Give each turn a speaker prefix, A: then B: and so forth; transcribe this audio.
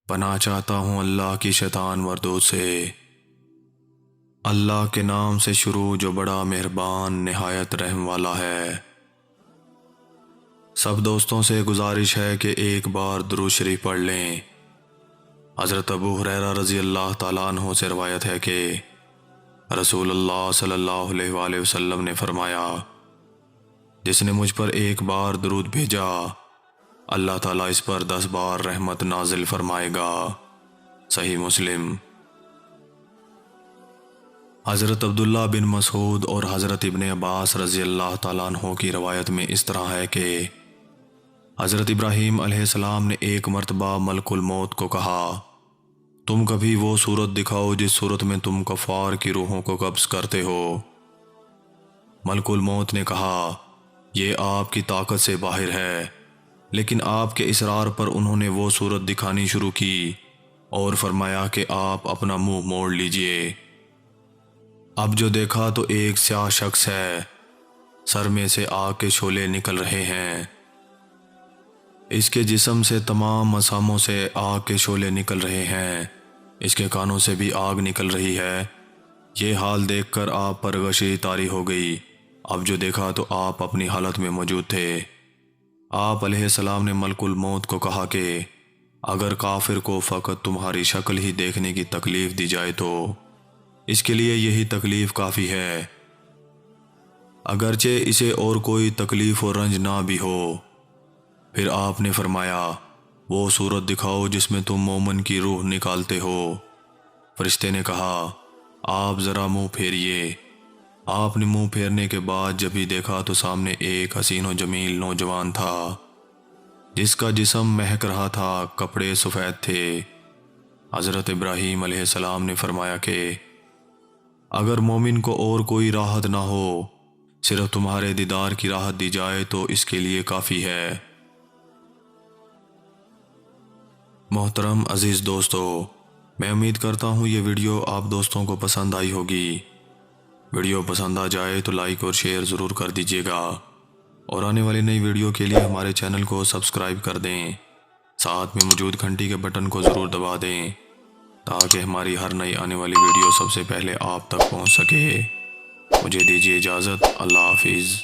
A: پناہ چاہتا ہوں اللہ کی شیطان مردود سے۔ اللہ کے نام سے شروع جو بڑا مہربان نہایت رحم والا ہے۔ سب دوستوں سے گزارش ہے کہ ایک بار درود شریف پڑھ لیں۔ حضرت ابو ہریرہ رضی اللہ تعالیٰ عنہ سے روایت ہے کہ رسول اللہ صلی اللہ علیہ وآلہ وسلم نے فرمایا، جس نے مجھ پر ایک بار درود بھیجا اللہ تعالیٰ اس پر 10 بار رحمت نازل فرمائے گا۔ صحیح مسلم۔ حضرت عبداللہ بن مسعود اور حضرت ابن عباس رضی اللہ تعالیٰ عنہ کی روایت میں اس طرح ہے کہ حضرت ابراہیم علیہ السلام نے ایک مرتبہ ملک الموت کو کہا، تم کبھی وہ صورت دکھاؤ جس صورت میں تم کفار کی روحوں کو قبض کرتے ہو۔ ملک الموت نے کہا، یہ آپ کی طاقت سے باہر ہے، لیکن آپ کے اصرار پر انہوں نے وہ صورت دکھانی شروع کی اور فرمایا کہ آپ اپنا منہ موڑ لیجئے۔ اب جو دیکھا تو ایک سیاہ شخص ہے، سر میں سے آگ کے شعلے نکل رہے ہیں، اس کے جسم سے تمام مساموں سے آگ کے شعلے نکل رہے ہیں، اس کے کانوں سے بھی آگ نکل رہی ہے۔ یہ حال دیکھ کر آپ پر غشی طاری ہو گئی۔ اب جو دیکھا تو آپ اپنی حالت میں موجود تھے۔ آپ علیہ السلام نے ملک الموت کو کہا کہ اگر کافر کو فقط تمہاری شکل ہی دیکھنے کی تکلیف دی جائے تو اس کے لیے یہی تکلیف کافی ہے، اگرچہ اسے اور کوئی تکلیف و رنج نہ بھی ہو۔ پھر آپ نے فرمایا، وہ صورت دکھاؤ جس میں تم مومن کی روح نکالتے ہو۔ فرشتے نے کہا، آپ ذرا منہ پھیریے۔ آپ نے منہ پھیرنے کے بعد جب ہی دیکھا تو سامنے ایک حسین و جمیل نوجوان تھا، جس کا جسم مہک رہا تھا، کپڑے سفید تھے۔ حضرت ابراہیم علیہ السلام نے فرمایا کہ اگر مومن کو اور کوئی راحت نہ ہو، صرف تمہارے دیدار کی راحت دی جائے تو اس کے لیے کافی ہے۔ محترم عزیز دوستو، میں امید کرتا ہوں یہ ویڈیو آپ دوستوں کو پسند آئی ہوگی۔ ویڈیو پسند آ جائے تو لائک اور شیئر ضرور کر دیجیے گا، اور آنے والی نئی ویڈیو کے لیے ہمارے چینل کو سبسکرائب کر دیں، ساتھ میں موجود گھنٹی کے بٹن کو ضرور دبا دیں تاکہ ہماری ہر نئی آنے والی ویڈیو سب سے پہلے آپ تک پہنچ سکے۔ مجھے دیجیے اجازت، اللہ حافظ۔